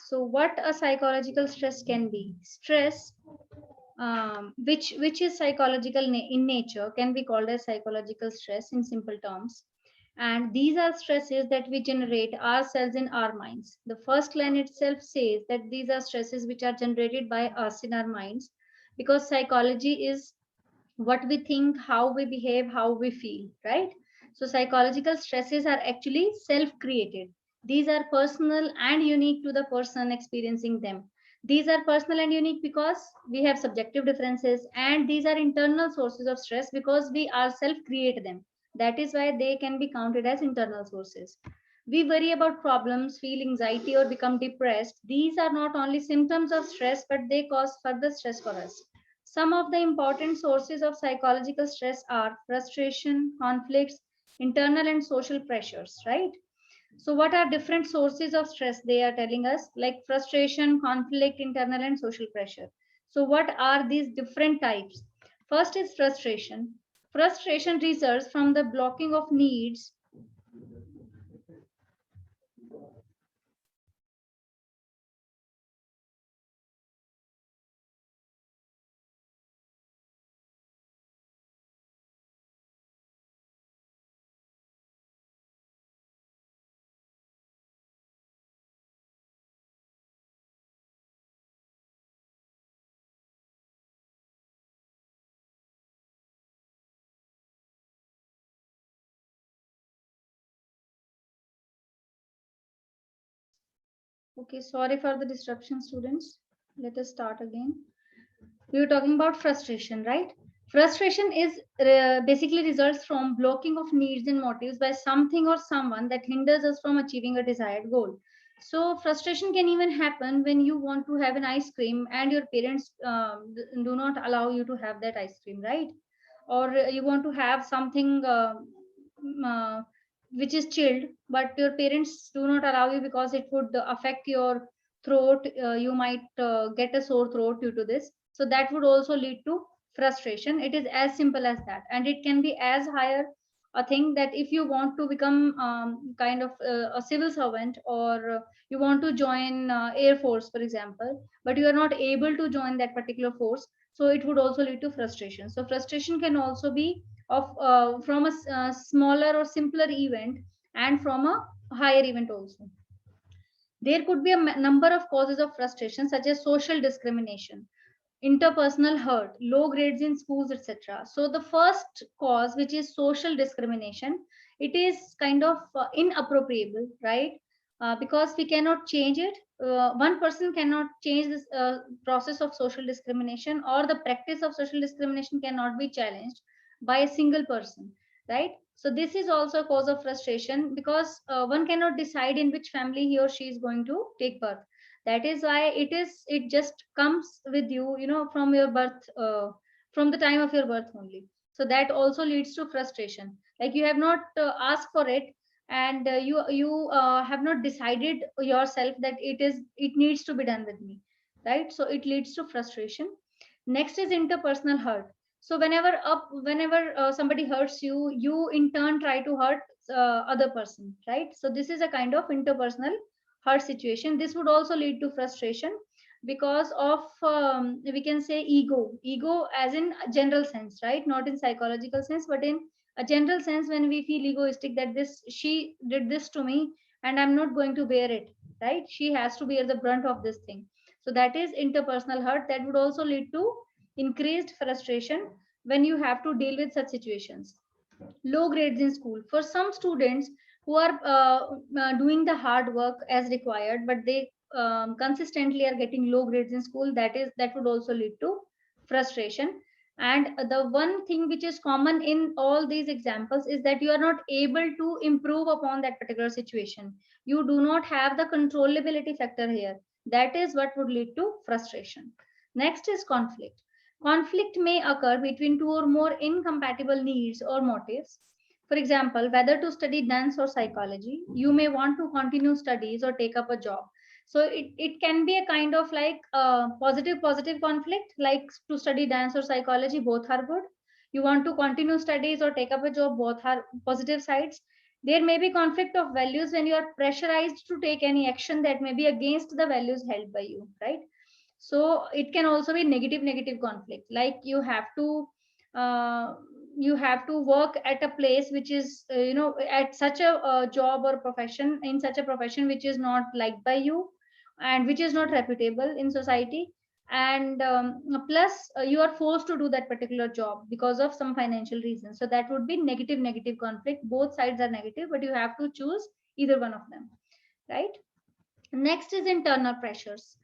So what a psychological stress can be? Stress, which is psychological in nature, can be called as psychological stress in simple terms. And these are stresses that we generate ourselves in our minds. The first line itself says that these are stresses which are generated by us in our minds, because psychology is what we think, how we behave, how we feel, right? So psychological stresses are actually self created. These are personal and unique to the person experiencing them. These are personal and unique because we have subjective differences, and these are internal sources of stress because we ourselves create them. That is why they can be counted as internal sources. We worry about problems, feel anxiety, or become depressed. These are not only symptoms of stress, but they cause further stress for us. Some of the important sources of psychological stress are frustration, conflicts, internal and social pressures, right? So, what are different sources of stress? They are telling us, like frustration, conflict, internal and social pressure. So, what are these different types? First is frustration. Frustration results from the blocking of needs. Okay, sorry for the disruption, students. Let us start again. We were talking about frustration, right? Frustration is basically results from blocking of needs and motives by something or someone that hinders us from achieving a desired goal. So frustration can even happen when you want to have an ice cream and your parents do not allow you to have that ice cream, right? Or you want to have something mm, uh, which is chilled, but your parents do not allow you because it would affect your throat. You might get a sore throat due to this, so that would also lead to frustration. It is as simple as that, and it can be as higher a thing that if you want to become kind of a civil servant, or you want to join air force for example, but you are not able to join that particular force, so it would also lead to frustration. So frustration can also be of from a smaller or simpler event, and from a higher event also. There could be a number of causes of frustration, such as social discrimination, interpersonal hurt, low grades in schools, etc. So the first cause, which is social discrimination, it is kind of inappropriable, right? Because we cannot change it. One person cannot change this process of social discrimination, or the practice of social discrimination cannot be challenged by a single person, right? So this is also a cause of frustration, because one cannot decide in which family he or she is going to take birth. That is why it just comes with you, from your birth, from the time of your birth only. So that also leads to frustration, like you have not asked for it, and you have not decided yourself that it needs to be done with me, right? So it leads to frustration. Next is interpersonal hurt. So whenever somebody hurts you, you in turn try to hurt other person, right? So this is a kind of interpersonal hurt situation. This would also lead to frustration, because of we can say ego as in a general sense, right? Not in psychological sense, but in a general sense, when we feel egoistic that this she did this to me and I'm not going to bear it, right? She has to bear the brunt of this thing. So that is interpersonal hurt. That would also lead to increased frustration when you have to deal with such situations. Low grades in school, for some students who are doing the hard work as required, but they consistently are getting low grades in school, that would also lead to frustration. And the one thing which is common in all these examples is that you are not able to improve upon that particular situation. You do not have the controllability factor here. That is what would lead to frustration. Next is conflict. Conflict may occur between two or more incompatible needs or motives. For example, whether to study dance or psychology, you may want to continue studies or take up a job. So it can be a kind of like positive conflict, like to study dance or psychology, both are good. You want to continue studies or take up a job, both are positive sides. There may be conflict of values when you are pressurized to take any action that may be against the values held by you, right? So it can also be negative conflict, like uh, you have to work at a place which is at such a job or profession, in such a profession which is not liked by you and which is not reputable in society, and plus you are forced to do that particular job because of some financial reason. So that would be negative conflict. Both sides are negative, but you have to choose either one of them, right? Next is internal pressures.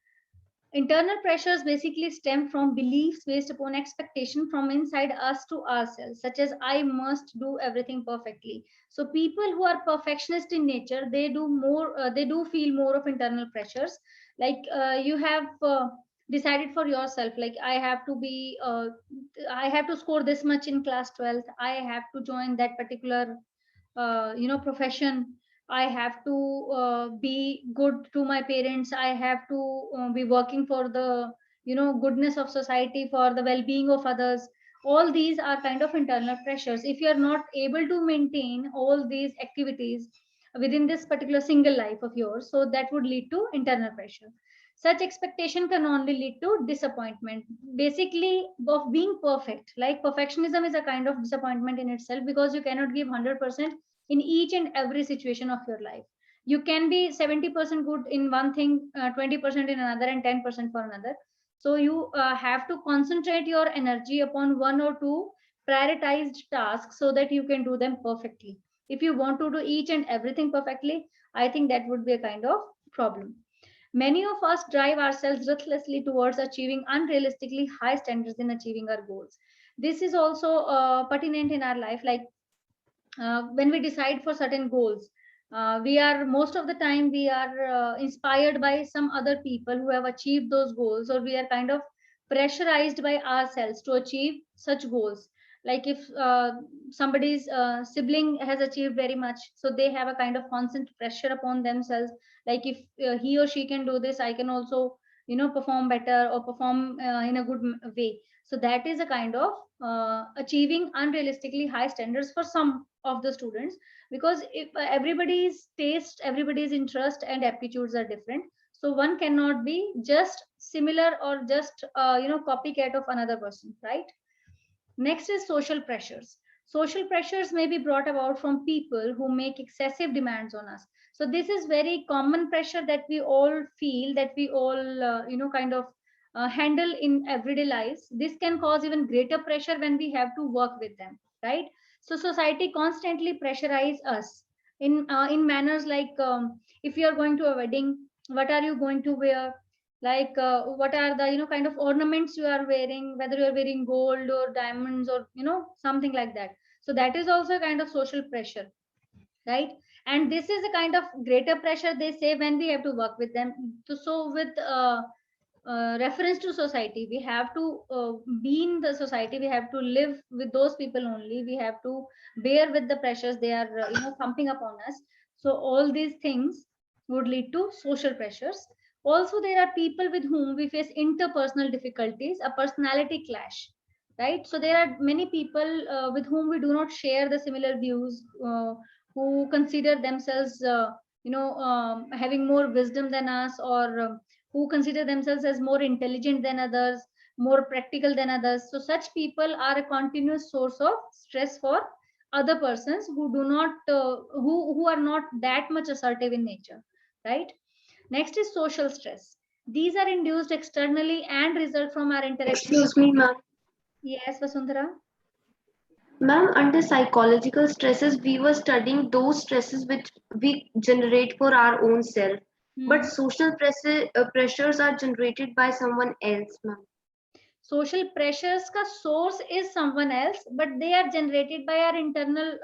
Internal pressures basically stem from beliefs based upon expectation from inside us to ourselves, such as I must do everything perfectly. So people who are perfectionist in nature, they do feel more of internal pressures. Like you have decided for yourself, like I have to score this much in class 12th. I have to join that particular profession. I have to be good to my parents. I have to be working for the goodness of society, for the well-being of others. All these are kind of internal pressures. If you are not able to maintain all these activities within this particular single life of yours, so that would lead to internal pressure. Such expectation can only lead to disappointment, basically, of being perfect. Like perfectionism is a kind of disappointment in itself, because you cannot give 100% in each and every situation of your life. You can be 70% good in one thing, 20% in another, and 10% for another. So you have to concentrate your energy upon one or two prioritized tasks so that you can do them perfectly. If you want to do each and everything perfectly, I think that would be a kind of problem. Many of us drive ourselves ruthlessly towards achieving unrealistically high standards in achieving our goals. This is also pertinent in our life. Like when we decide for certain goals, we are most of the time we are inspired by some other people who have achieved those goals, or we are kind of pressurized by ourselves to achieve such goals. Like if somebody's sibling has achieved very much, so they have a kind of constant pressure upon themselves. Like if he or she can do this, I can also perform better or perform in a good way. So that is a kind of achieving unrealistically high standards for some of the students, because if everybody's taste, everybody's interest and aptitudes are different, so one cannot be just similar or just copycat of another person, right? Next is social pressures. Social pressures may be brought about from people who make excessive demands on us. So this is very common pressure that we all feel, that we all kind of handle in everyday lives. This can cause even greater pressure when we have to work with them, right? So society constantly pressurize us in manners like, if you are going to a wedding, what are you going to wear? Like what are the kind of ornaments you are wearing, whether you are wearing gold or diamonds or something like that. So that is also a kind of social pressure, right? And this is a kind of greater pressure, they say, when we have to work with them. So with reference to society, we have to be in the society, we have to live with those people only, we have to bear with the pressures they are pumping upon us. So all these things would lead to social pressures. Also, there are people with whom we face interpersonal difficulties, a personality clash, right? So there are many people with whom we do not share the similar views, who consider themselves having more wisdom than us, or who consider themselves as more intelligent than others, more practical than others. So such people are a continuous source of stress for other persons who do not who are not that much assertive in nature, right? Next is social stress. These are induced externally and result from our interaction. Excuse me, ma'am. Yes, Vasundhara. Ma'am, under psychological stresses, we were studying those stresses which we generate for our own self. But Hmm. pressures are generated by someone else, ma'am. Social pressures ka source is someone else, but they are generated by our internal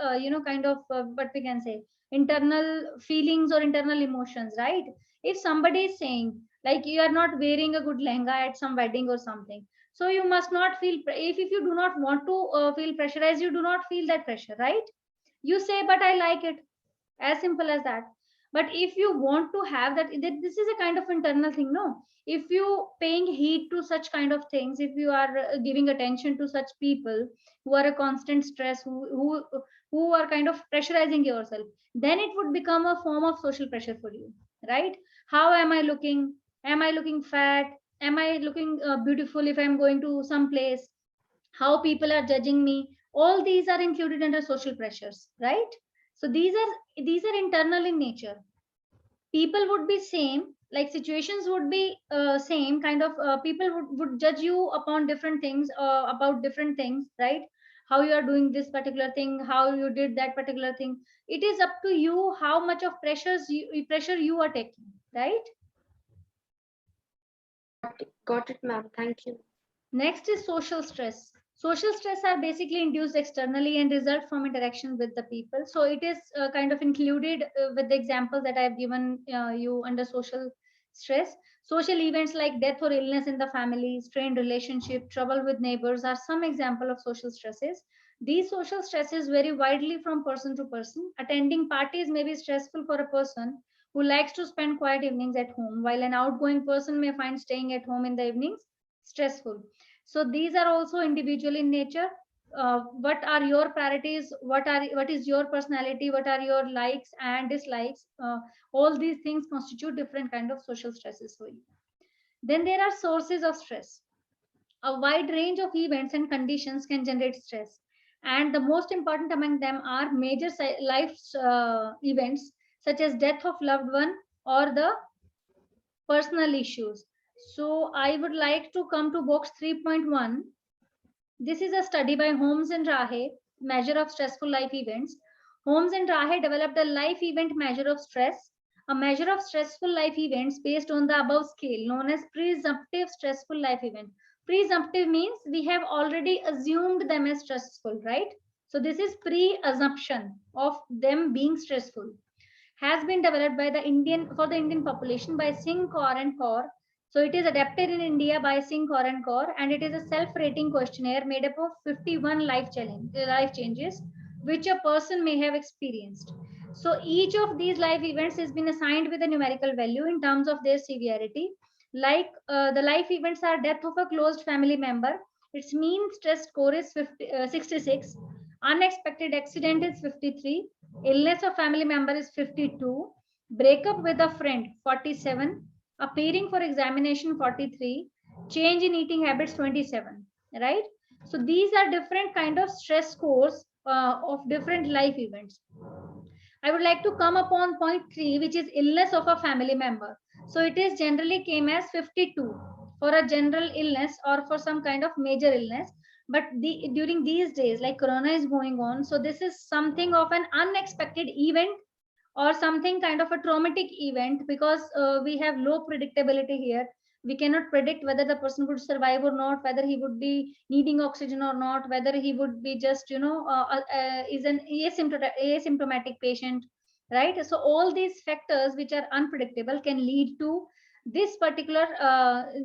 kind of what we can say, internal feelings or internal emotions, right? If somebody is saying, like, you are not wearing a good lehenga at some wedding or something, so you must not feel if you do not want to feel pressurized, you do not feel that pressure, right? You say, but I like it, as simple as that. But if you want to have that, this is a kind of internal thing, no? If you paying heed to such kind of things, if you are giving attention to such people who are a constant stress, who are kind of pressurizing yourself, then it would become a form of social pressure for you, right? How am I looking? Am I looking fat? Am I looking beautiful if I'm going to some place? How people are judging me? All these are included under social pressures, right? So these are internal in nature. People would be same, like situations would be same kind of, people would judge you upon different things, about different things, right? How you are doing this particular thing, how you did that particular thing. It is up to you how much of pressure you are taking, right? Got it, ma'am. Thank you. Next is social stress. Social stress are basically induced externally and result from interaction with the people. So it is kind of included with the example that I have given you under social stress. Social events like death or illness in the family, strained relationship, trouble with neighbors are some example of social stresses. These social stresses vary widely from person to person. Attending parties may be stressful for a person who likes to spend quiet evenings at home, while an outgoing person may find staying at home in the evenings stressful. So these are also individual in nature. What are your priorities? What is your personality? What are your likes and dislikes? All these things constitute different kind of social stresses for you. Then there are sources of stress. A wide range of events and conditions can generate stress, and the most important among them are major life events such as death of loved one or the personal issues. So I would like to come to box 3.1. This is a study by Holmes and Rahe, measure of stressful life events. Holmes and Rahe developed a life event measure of stress, a measure of stressful life events based on the above scale, known as presumptive stressful life event. Presumptive means we have already assumed them as stressful, right? So this is pre-assumption of them being stressful. Has been developed by the Indian for the Indian population by Singh, Kaur and Kaur. So it is adapted in India by Singh, Kaur and Kaur, and it is a self-rating questionnaire made up of 51 life changes which a person may have experienced. So each of these life events has been assigned with a numerical value in terms of their severity. Like the life events are death of a closed family member. Its mean stress score is 66. Unexpected accident is 53. Illness of family member is 52. Breakup with a friend 47. Appearing for examination 43. Change in eating habits 27. Right? So these are different kind of stress scores of different life events. I would like to come upon point 3, which is illness of a family member. So it is generally came as 52 for a general illness or for some kind of major illness. But during these days, like Corona is going on, so this is something of an unexpected event or something kind of a traumatic event, because we have low predictability here. We cannot predict whether the person would survive or not, whether he would be needing oxygen or not, whether he would be just is an asymptomatic patient, right? So all these factors which are unpredictable can lead to this particular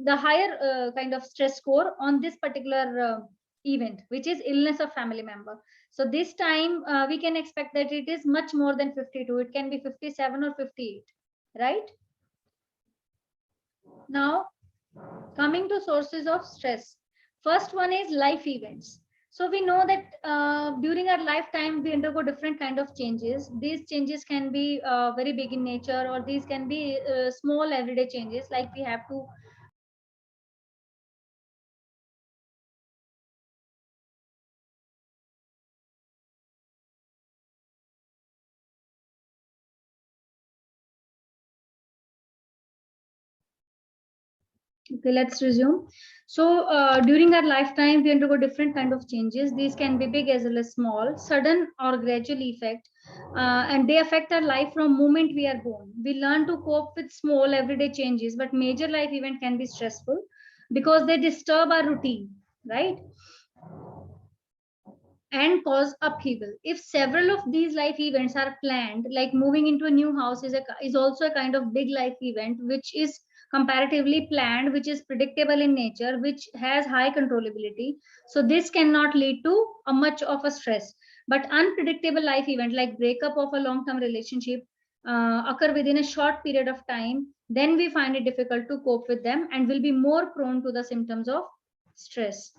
the higher kind of stress score on this particular event, which is illness of family member. So this time we can expect that it is much more than 52. It can be 57 or 58, right? Now, coming to sources of stress. First one is life events. So we know that during our lifetime, we undergo different kind of changes. These changes can be very big in nature, or these can be small everyday changes, like we have to Okay, let's resume. So, during our lifetime, we undergo different kind of changes. These can be big as well as small, sudden or gradual effect, and they affect our life from moment we are born. We learn to cope with small everyday changes, but major life event can be stressful because they disturb our routine, right? And cause upheaval. If several of these life events are planned, like moving into a new house is also a kind of big life event, which is comparatively planned, which is predictable in nature, which has high controllability. So this cannot lead to a much of a stress. But unpredictable life event like breakup of a long-term relationship occur within a short period of time, then we find it difficult to cope with them and will be more prone to the symptoms of stress.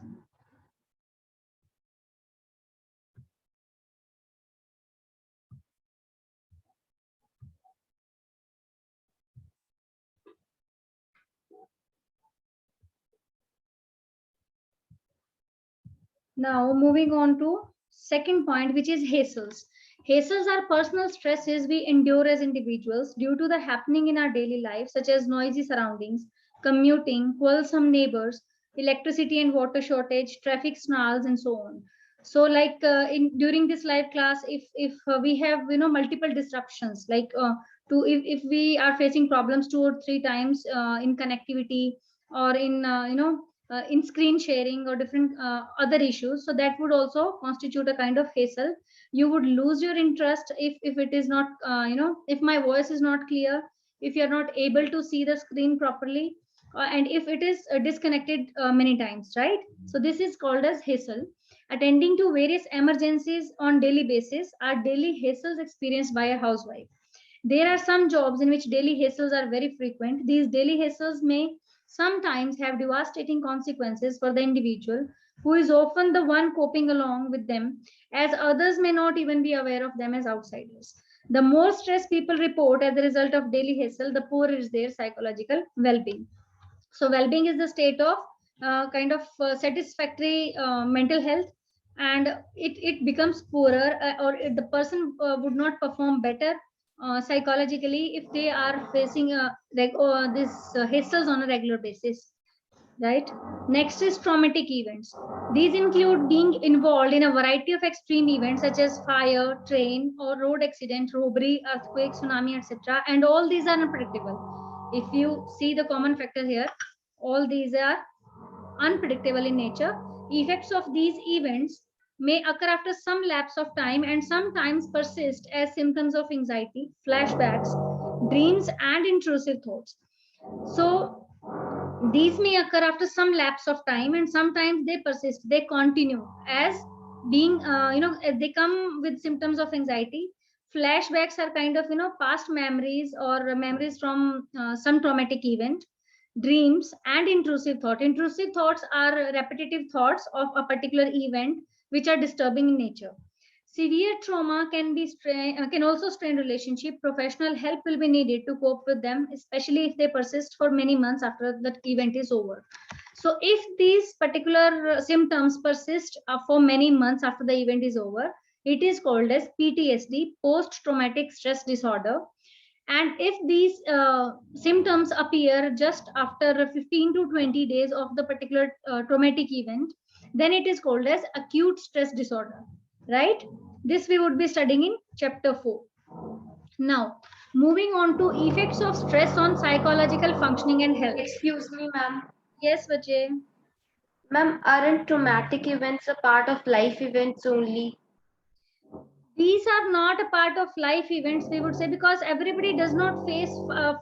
Now moving on to second point, which is hassles. Hassles are personal stresses we endure as individuals due to the happening in our daily life, such as noisy surroundings, commuting, quarrelsome neighbors, electricity and water shortage, traffic snarls, and so on. So, like in during this live class, if we have multiple disruptions, like if we are facing problems 2 or 3 times in connectivity or in screen sharing or different other issues, so that would also constitute a kind of hassle. You would lose your interest if it is not if my voice is not clear, if you're not able to see the screen properly, and if it is disconnected many times, right? So this is called as hassle. Attending to various emergencies on daily basis are daily hassles experienced by a housewife. There are some jobs in which daily hassles are very frequent. These daily hassles may sometimes have devastating consequences for the individual, who is often the one coping along with them, as others may not even be aware of them as outsiders. The more stress people report as a result of daily hassle, the poorer is their psychological well being. So, well being is the state of kind of satisfactory mental health, and it becomes poorer, the person would not perform better psychologically if they are facing this hassles on a regular basis, right? Next is traumatic events. These include being involved in a variety of extreme events such as fire, train or road accident, robbery, earthquake, tsunami, etc. And all these are unpredictable. If you see the common factor here, all these are unpredictable in nature. Effects of these events may occur after some lapse of time and sometimes persist as symptoms of anxiety, flashbacks, dreams, and intrusive thoughts. So, these may occur after some lapse of time and sometimes they persist, they continue as being, they come with symptoms of anxiety. Flashbacks are kind of, past memories or memories from some traumatic event. Dreams and intrusive thought. Intrusive thoughts are repetitive thoughts of a particular event which are disturbing in nature. Severe trauma can also strain relationship. Professional help will be needed to cope with them, especially if they persist for many months after that event is over. So, if these particular symptoms persist for many months after the event is over, it is called as PTSD, post-traumatic stress disorder. And if these symptoms appear just after 15 to 20 days of the particular traumatic event, then it is called as acute stress disorder, right? This we would be studying in chapter 4. Now, moving on to effects of stress on psychological functioning and health. Excuse me, ma'am. Yes, Vijay. Ma'am, aren't traumatic events a part of life events only? These are not a part of life events, we would say, because everybody does not face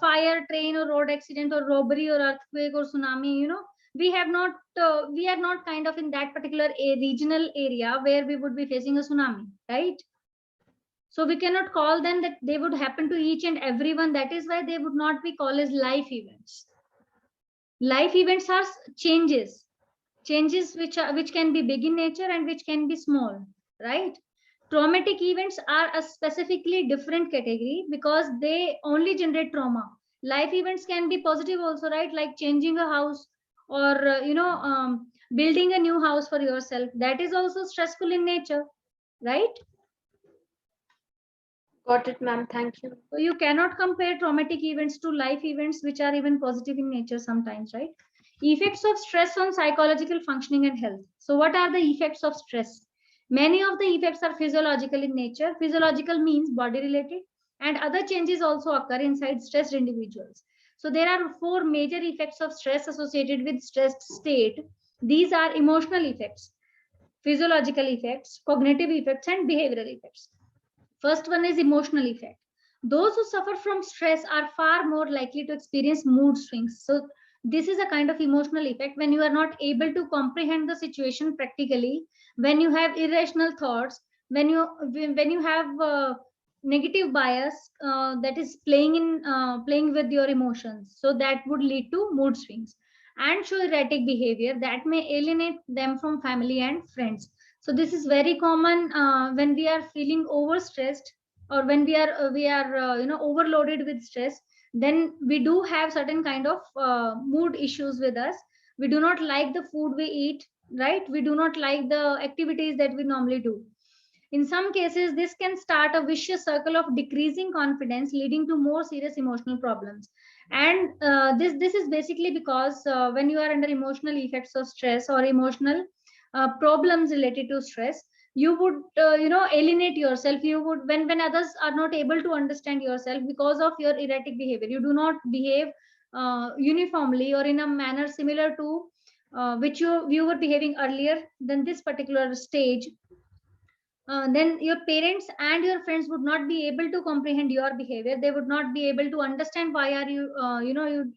fire, train or road accident or robbery or earthquake or tsunami. We are not kind of in that particular regional area where we would be facing a tsunami, right? So we cannot call them that they would happen to each and everyone. That is why they would not be called as life events. Life events are changes which can be big in nature and which can be small, right? Traumatic events are a specifically different category because they only generate trauma. Life events can be positive also, right? Like changing a house or building a new house for yourself. That is also stressful in nature, right? Got it, ma'am. Thank you. So you cannot compare traumatic events to life events, which are even positive in nature sometimes, right? Effects of stress on psychological functioning and health. So, what are the effects of stress? Many of the effects are physiological in nature. Physiological means body related, and other changes also occur inside stressed individuals. So, there are 4 major effects of stress associated with stressed state. These are emotional effects, physiological effects, cognitive effects, and behavioral effects. First one is emotional effect. Those who suffer from stress are far more likely to experience mood swings. So, this is a kind of emotional effect when you are not able to comprehend the situation practically, when you have irrational thoughts, when you have negative bias that is playing with your emotions. So that would lead to mood swings and show erratic behavior that may alienate them from family and friends. So this is very common when we are feeling overstressed or when we are overloaded with stress. Then we do have certain kind of mood issues with us. We do not like the food we eat, right? We do not like the activities that we normally do. In some cases, this can start a vicious circle of decreasing confidence, leading to more serious emotional problems. And this is basically because when you are under emotional effects of stress or emotional problems related to stress, you would alienate yourself. You would, when others are not able to understand yourself because of your erratic behavior, you do not behave uniformly or in a manner similar to which you were behaving earlier than this particular stage. Then your parents and your friends would not be able to comprehend your behavior. They would not be able to understand why are you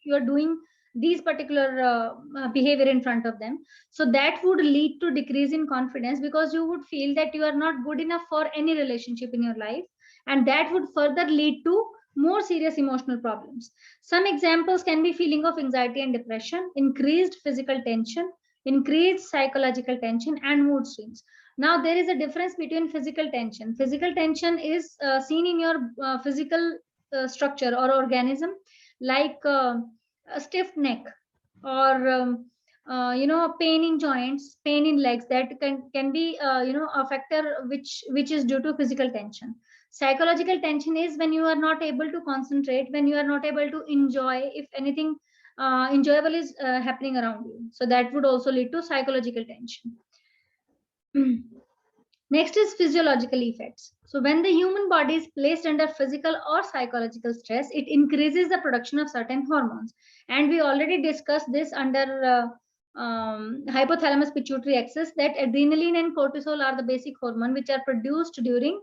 you are doing these particular behavior in front of them. So that would lead to decrease in confidence, because you would feel that you are not good enough for any relationship in your life, and that would further lead to more serious emotional problems. Some examples can be feeling of anxiety and depression, increased physical tension, increased psychological tension, and mood swings. Now, there is a difference between physical tension. Physical tension is seen in your physical structure or organism, like a stiff neck, or pain in joints, pain in legs. That can be a factor which is due to physical tension. Psychological tension is when you are not able to concentrate, when you are not able to enjoy if anything enjoyable is happening around you. So that would also lead to psychological tension. Next is physiological effects. So when the human body is placed under physical or psychological stress, it increases the production of certain hormones. And we already discussed this under hypothalamus pituitary axis, that adrenaline and cortisol are the basic hormone which are produced during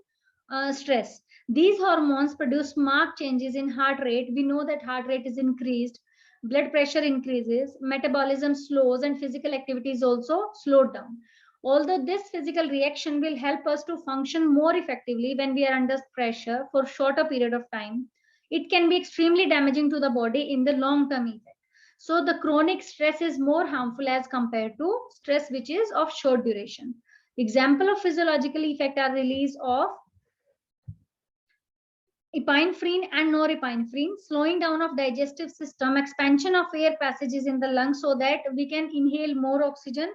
stress. These hormones produce marked changes in heart rate. We know that heart rate is increased, blood pressure increases, metabolism slows, and physical activity is also slowed down. Although this physical reaction will help us to function more effectively when we are under pressure for shorter period of time, it can be extremely damaging to the body in the long term effect. So the chronic stress is more harmful as compared to stress which is of short duration. Example of physiological effect are release of epinephrine and norepinephrine, slowing down of digestive system, expansion of air passages in the lungs so that we can inhale more oxygen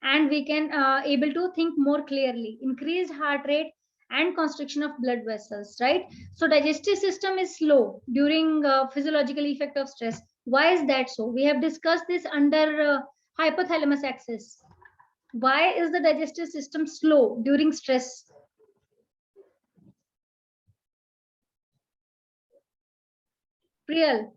and we can able to think more clearly, increased heart rate and constriction of blood vessels, right? So digestive system is slow during physiological effect of stress. Why is that so? We have discussed this under hypothalamus axis. Why is the digestive system slow during stress? Priyal.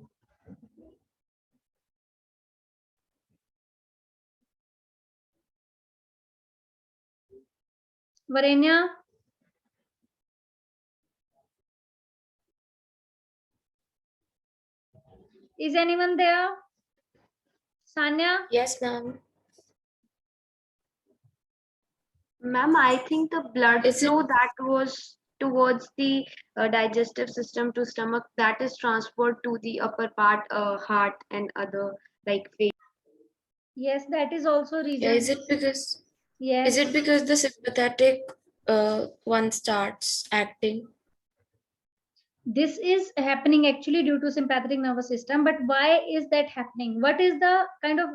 Varenya. Is anyone there? Sanya? Yes, ma'am. Ma'am, I think the blood Is it- flow that was towards the digestive system to stomach, that is transferred to the upper part, heart and other like face. Yes, that is also Yeah, reason. is Yes, it because the sympathetic one starts acting? this is happening actually due to sympathetic nervous system. But why is that happening? What is the kind of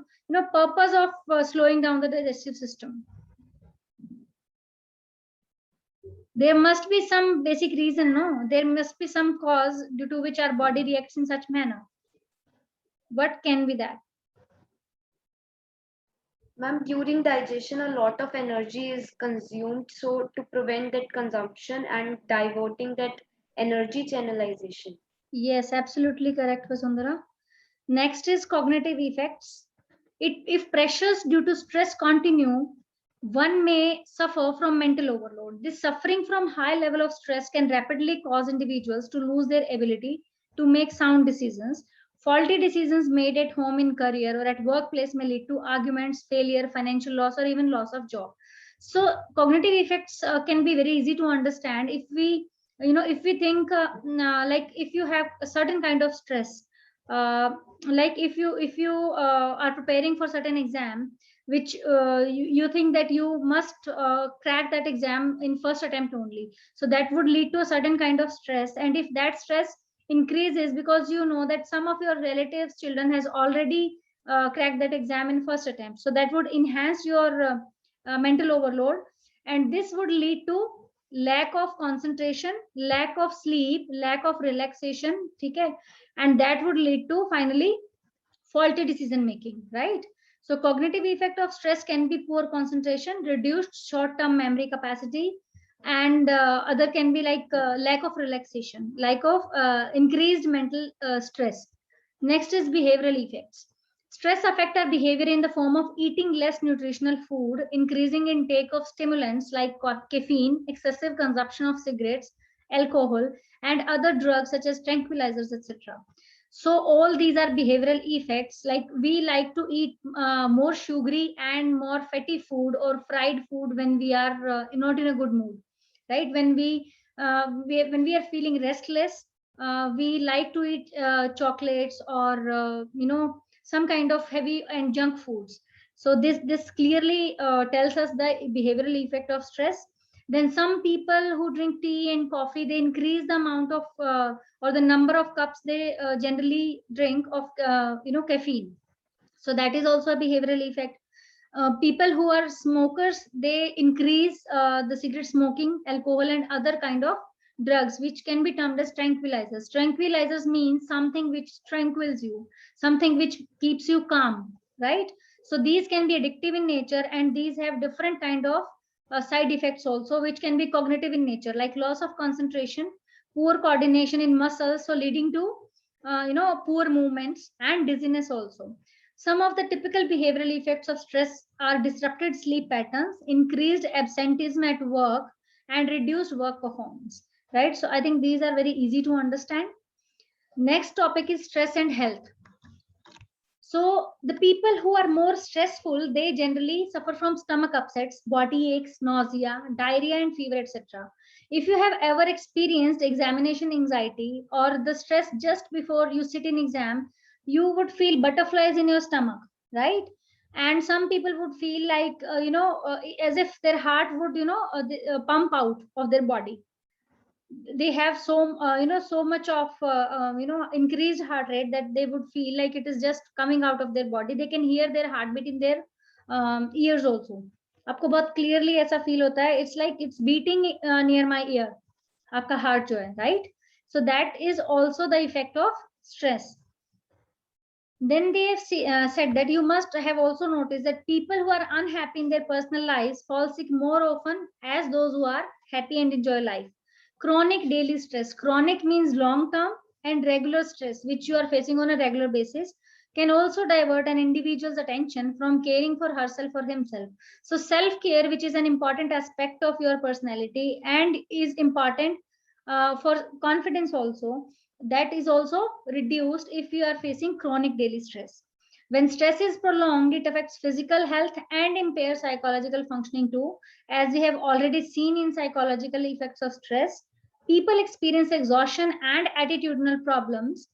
purpose of slowing down the digestive system? There must be some basic reason, no? There must be some cause due to which our body reacts in such manner. What can be that? Ma'am, during digestion, a lot of energy is consumed. So to prevent that consumption and diverting that energy channelization. Yes, absolutely correct, Vasundhara. Next is cognitive effects. If pressures due to stress continue, one may suffer from mental overload. This suffering from high level of stress can rapidly cause individuals to lose their ability to make sound decisions. Faulty decisions made at home, in career, or at workplace may lead to arguments, failure, financial loss, or even loss of job. So cognitive effects can be very easy to understand if we think like if you have a certain kind of stress, like if you are preparing for certain exam, which you think that you must crack that exam in first attempt only, so that would lead to a certain kind of stress. And if that stress increases because you know that some of your relatives children has already crack that exam in first attempt. So that would enhance your mental overload, and this would lead to lack of concentration, lack of sleep, lack of relaxation. Okay, and that would lead to finally faulty decision making, right? So cognitive effect of stress can be poor concentration, reduced short term memory capacity, and other can be like lack of relaxation, lack of increased mental stress. Next is behavioral effects. Stress affect our behavior in the form of eating less nutritional food, increasing intake of stimulants like caffeine, excessive consumption of cigarettes, alcohol, and other drugs such as tranquilizers, etc. So all these are behavioral effects. Like we like to eat more sugary and more fatty food or fried food when we are not in a good mood, right? When we are feeling restless, we like to eat chocolates or some kind of heavy and junk foods. So this clearly tells us the behavioral effect of stress. Then some people who drink tea and coffee, they increase the amount of or the number of cups they generally drink of caffeine. So that is also a behavioral effect. People who are smokers, they increase the cigarette smoking, alcohol, and other kind of drugs, which can be termed as tranquilizers. Tranquilizers means something which tranquils you, something which keeps you calm, right? So these can be addictive in nature, and these have different kind of side effects also, which can be cognitive in nature, like loss of concentration, poor coordination in muscles, so leading to poor movements and dizziness also. Some of the typical behavioral effects of stress are disrupted sleep patterns, increased absenteeism at work, and reduced work performance. Right? So I think these are very easy to understand. Next topic is stress and health. So the people who are more stressful, they generally suffer from stomach upsets, body aches, nausea, diarrhea, and fever, etc. If you have ever experienced examination anxiety or the stress just before you sit in exam, you would feel butterflies in your stomach, right? And some people would feel like as if their heart would pump out of their body. They have so much of increased heart rate that they would feel like it is just coming out of their body. They can hear their heartbeat in their ears also. आपको बहुत clearly ऐसा feel होता है, it's like it's beating near my ear, आपका heart जो है, right? So that is also the effect of stress. Then they have said that you must have also noticed that people who are unhappy in their personal lives fall sick more often as those who are happy and enjoy life. Chronic daily stress. Chronic means long term, and regular stress, which you are facing on a regular basis, can also divert an individual's attention from caring for herself or himself. So self care, which is an important aspect of your personality and is important for confidence also, that is also reduced if you are facing chronic daily stress. When stress is prolonged, it affects physical health and impairs psychological functioning too. As we have already seen in psychological effects of stress, people experience exhaustion and attitudinal problems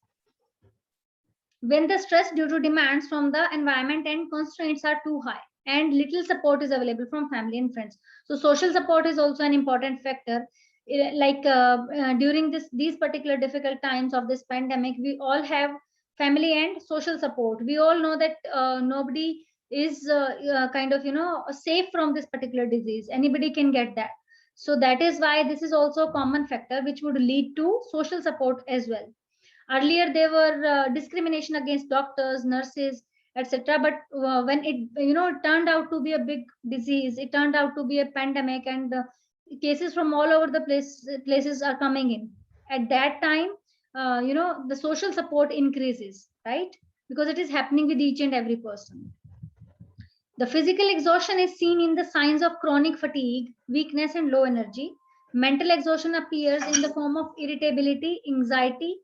when the stress due to demands from the environment and constraints are too high and little support is available from family and friends. So social support is also an important factor. During these particular difficult times of this pandemic, we all have family and social support. We all know that nobody is kind of safe from this particular disease. Anybody can get that. So that is why this is also a common factor which would lead to social support as well. Earlier there were discrimination against doctors, nurses, etc. But when it turned out to be a big disease, it turned out to be a pandemic, and cases from all over the places are coming in. At that time, the social support increases, right? Because it is happening with each and every person. The physical exhaustion is seen in the signs of chronic fatigue, weakness, and low energy. Mental exhaustion appears in the form of irritability, anxiety,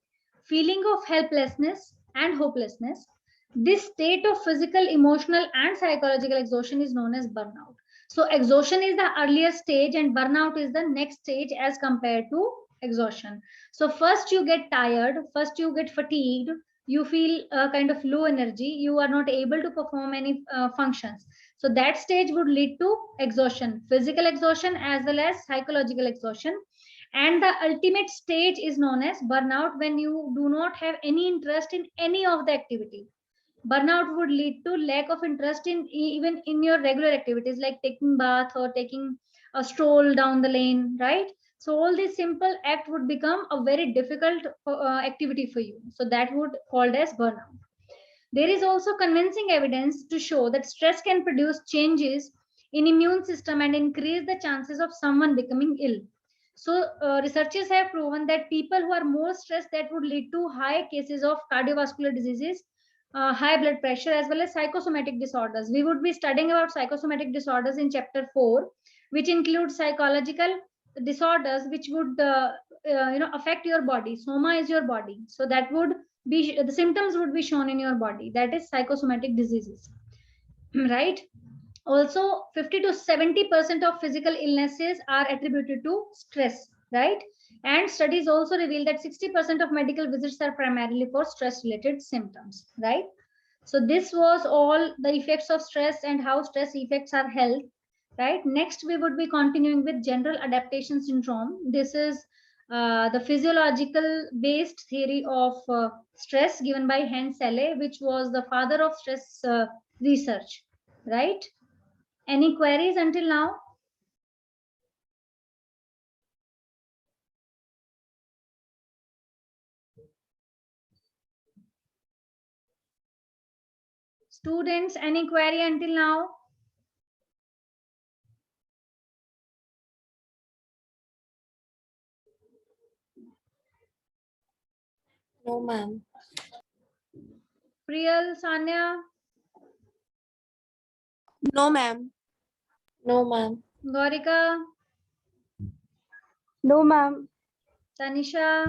feeling of helplessness, and hopelessness. This state of physical, emotional, and psychological exhaustion is known as burnout. So, exhaustion is the earlier stage, and burnout is the next stage as compared to exhaustion. So, first you get tired, first you get fatigued, you feel kind of low energy, you are not able to perform any functions. So that stage would lead to exhaustion, physical exhaustion as well as psychological exhaustion. And the ultimate stage is known as burnout, when you do not have any interest in any of the activity. Burnout would lead to lack of interest in even in your regular activities like taking bath or taking a stroll down the lane, right? So all these simple act would become a very difficult activity for you. So that would called as burnout. There is also convincing evidence to show that stress can produce changes in immune system and increase the chances of someone becoming ill. So researchers have proven that people who are more stressed, that would lead to high cases of cardiovascular diseases, high blood pressure, as well as psychosomatic disorders. We would be studying about psychosomatic disorders in chapter 4, which includes psychological disorders which would affect your body. Soma is your body, so that would be the symptoms would be shown in your body, that is psychosomatic diseases. Right. Also 50 to 70% of physical illnesses are attributed to stress, right? And studies also reveal that 60% of medical visits are primarily for stress related symptoms, right? So this was all the effects of stress and how stress affects our health, right? Next we would be continuing with general adaptation syndrome. This is the physiological based theory of stress given by Hans Selle, which was the father of stress research, right? Any queries until now? Students, any query until now? No, ma'am. Priyal, Sanya, No, ma'am. No, ma'am. Gaurika, No, ma'am. Tanisha,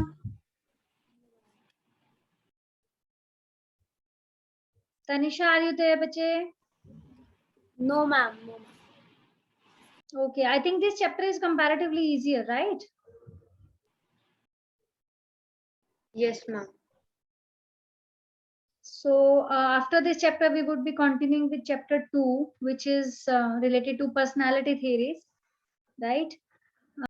Tanisha, are you there, bache? No, ma'am. No, ma'am. Okay, I think this chapter is comparatively easier, right? Yes, ma'am. So after this chapter, we would be continuing with chapter 2, which is related to personality theories, right?